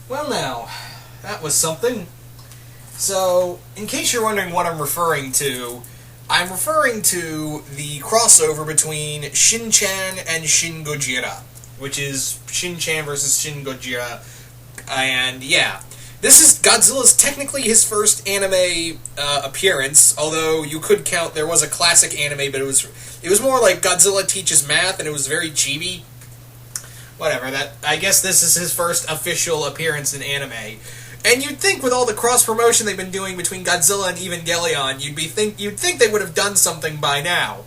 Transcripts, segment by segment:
Well, now, that was something. So, in case you're wondering what I'm referring to the crossover between Shin-Chan and Shin Gojira, which is Shin-Chan versus Shin Gojira, and yeah. This is Godzilla's technically his first anime appearance, although you could count there was a classic anime, but it was more like Godzilla teaches math, and it was very chibi. Whatever. That I guess this is his first official appearance in anime. And you'd think with all the cross promotion they've been doing between Godzilla and Evangelion, you'd think they would have done something by now.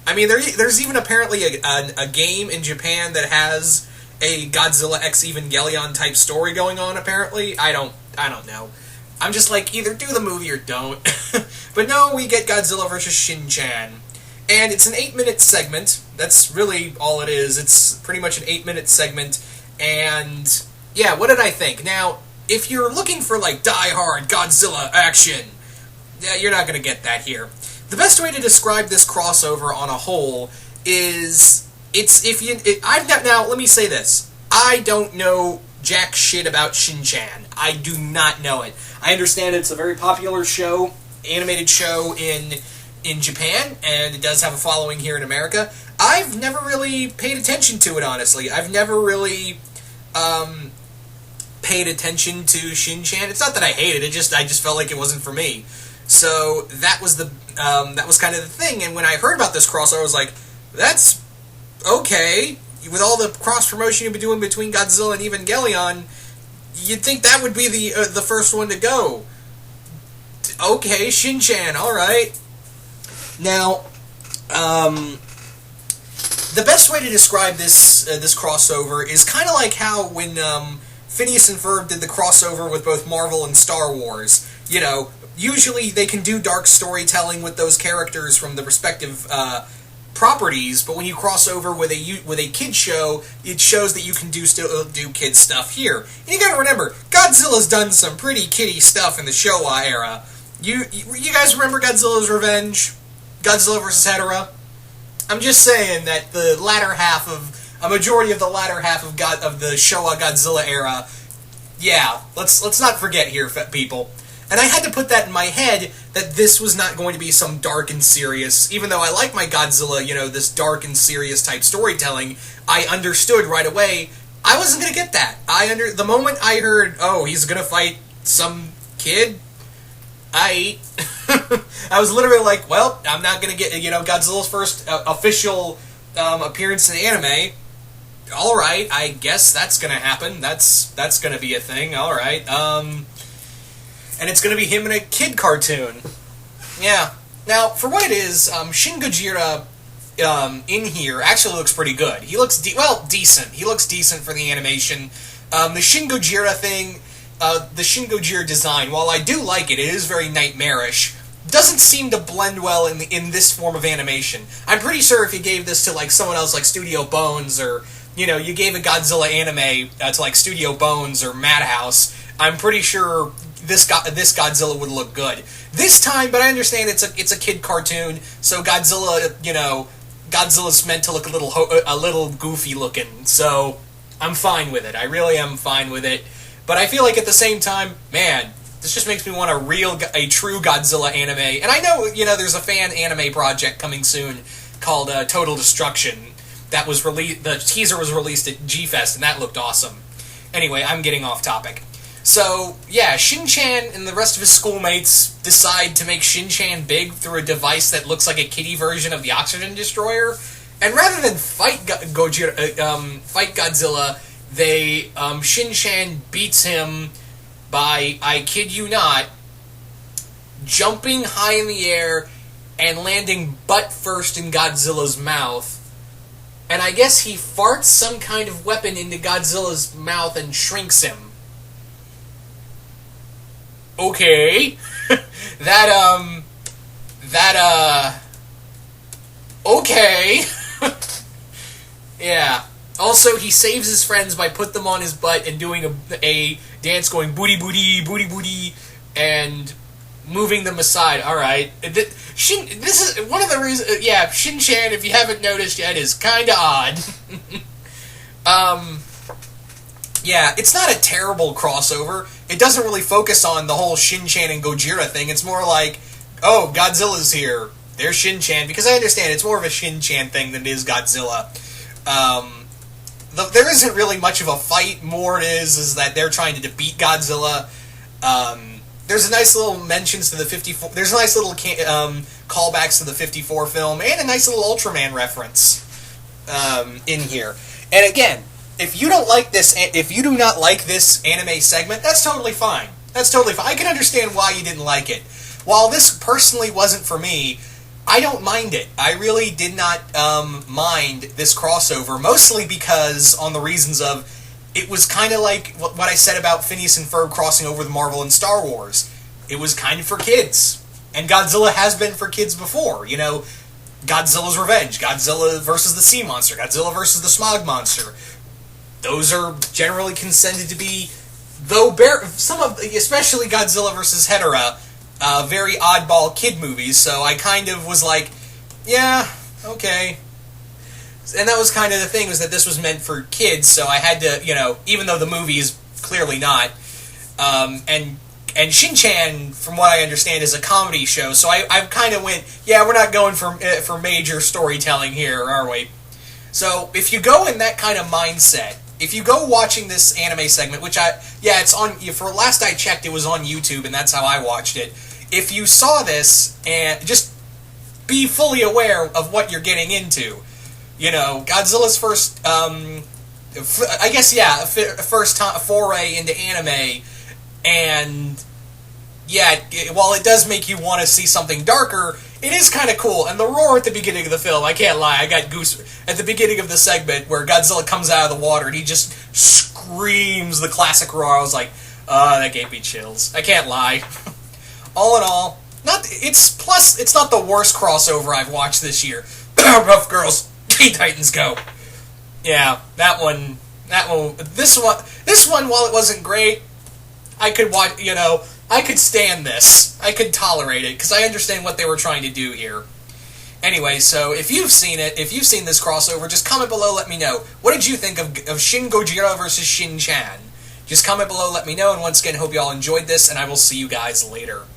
I mean, there's even apparently a game in Japan that has a Godzilla X Evangelion type story going on. Apparently, I don't know. I'm just like, either do the movie or don't. But no, we get Godzilla versus Shin-Chan. And it's an 8-minute segment. That's really all it is. It's pretty much an 8-minute segment. And yeah, what did I think? Now, if you're looking for like die-hard Godzilla action, yeah, you're not going to get that here. The best way to describe this crossover on a whole is now let me say this. I don't know jack shit about Shin-Chan. I do not know it. I understand it's a very popular show, animated show in Japan, and it does have a following here in America. I've never really paid attention to it, honestly. I've never really paid attention to Shin-Chan. It's not that I hate it. I just felt like it wasn't for me. So that was kind of the thing. And when I heard about this crossover, I was like, that's okay. With all the cross promotion you've been doing between Godzilla and Evangelion, you'd think that would be the first one to go. Okay, Shin-Chan, all right. Now, the best way to describe this crossover is kind of like how when Phineas and Ferb did the crossover with both Marvel and Star Wars. You know, usually they can do dark storytelling with those characters from the respective properties, but when you cross over with a kid show, it shows that you can still do kid stuff here. And you gotta remember, Godzilla's done some pretty kiddie stuff in the Showa era. You guys remember Godzilla's Revenge? Godzilla vs. Hedorah? I'm just saying that a majority of the latter half of the Showa Godzilla era, yeah, let's not forget here, people. And I had to put that in my head that this was not going to be some dark and serious, even though I like my Godzilla, this dark and serious type storytelling, I understood right away I wasn't going to get that. The moment I heard, oh, he's going to fight some kid, I was literally like, well, I'm not going to get, Godzilla's first official appearance in anime. All right, I guess that's going to happen. That's going to be a thing. All right. And it's going to be him in a kid cartoon. Yeah. Now, for what it is, Shin Gojira in here actually looks pretty good. He looks, decent. He looks decent for the animation. The Shin Gojira thing, the Shin Gojira design, while I do like it, it is very nightmarish, doesn't seem to blend well in this form of animation. I'm pretty sure if you gave this to like someone else like Studio Bones, or you gave a Godzilla anime to like Studio Bones or Madhouse, I'm pretty sure this Godzilla would look good this time. But I understand it's a kid cartoon, so Godzilla's meant to look a little goofy looking. So I'm fine with it. I really am fine with it. But I feel like at the same time, man, this just makes me want a true Godzilla anime. And I know there's a fan anime project coming soon called Total Destruction. That was released. The teaser was released at G-Fest, and that looked awesome. Anyway, I'm getting off topic. So, yeah, Shin-Chan and the rest of his schoolmates decide to make Shin-Chan big through a device that looks like a kiddie version of the Oxygen Destroyer. And rather than fight Godzilla, Shin-Chan beats him by, I kid you not, jumping high in the air and landing butt first in Godzilla's mouth. And I guess he farts some kind of weapon into Godzilla's mouth and shrinks him. Okay. Okay. Yeah. Also, he saves his friends by putting them on his butt and doing a dance going booty booty, booty booty, and moving them aside. Alright. This is one of the reasons, yeah, Shin-Chan, if you haven't noticed yet, is kinda odd. Yeah, it's not a terrible crossover. It doesn't really focus on the whole Shin-Chan and Gojira thing. It's more like, oh, Godzilla's here. There's Shin-Chan. Because I understand it's more of a Shin-Chan thing than it is Godzilla. There isn't really much of a fight. More it is that they're trying to defeat Godzilla. There's a nice little mentions to the 54... There's a nice little callbacks to the 54 film, and a nice little Ultraman reference in here. And again, if you don't like this, if you do not like this anime segment, that's totally fine. That's totally fine. I can understand why you didn't like it. While this personally wasn't for me, I don't mind it. I really did not mind this crossover, mostly because on the reasons of it was kind of like what I said about Phineas and Ferb crossing over the Marvel and Star Wars. It was kind of for kids, and Godzilla has been for kids before. You know, Godzilla's Revenge, Godzilla versus the Sea Monster, Godzilla versus the Smog Monster. Those are generally consented to be, especially Godzilla versus Hedorah, very oddball kid movies, so I kind of was like, yeah, okay. And that was kind of the thing, was that this was meant for kids, so I had to, you know, even though the movie is clearly not, and Shin-Chan, from what I understand, is a comedy show, so I kind of went, yeah, we're not going for major storytelling here, are we? So, if you go in that kind of mindset, if you go watching this anime segment, which it's on, for last I checked, it was on YouTube, and that's how I watched it. If you saw this, and just be fully aware of what you're getting into. You know, Godzilla's first, first foray into anime, and yeah, while it does make you want to see something darker, it is kind of cool. And the roar at the beginning of the film, I can't lie, I got goose at the beginning of the segment where Godzilla comes out of the water and he just screams the classic roar. I was like, that gave me chills. I can't lie. All in all, it's not the worst crossover I've watched this year. Rough Girls, Teen Titans Go. Yeah, this one, while it wasn't great, I could watch, you know, I could stand this. I could tolerate it, because I understand what they were trying to do here. Anyway, so if you've seen this crossover, just comment below, let me know. What did you think of Shin Gojira versus Shin-Chan? Just comment below, let me know, and once again, hope you all enjoyed this, and I will see you guys later.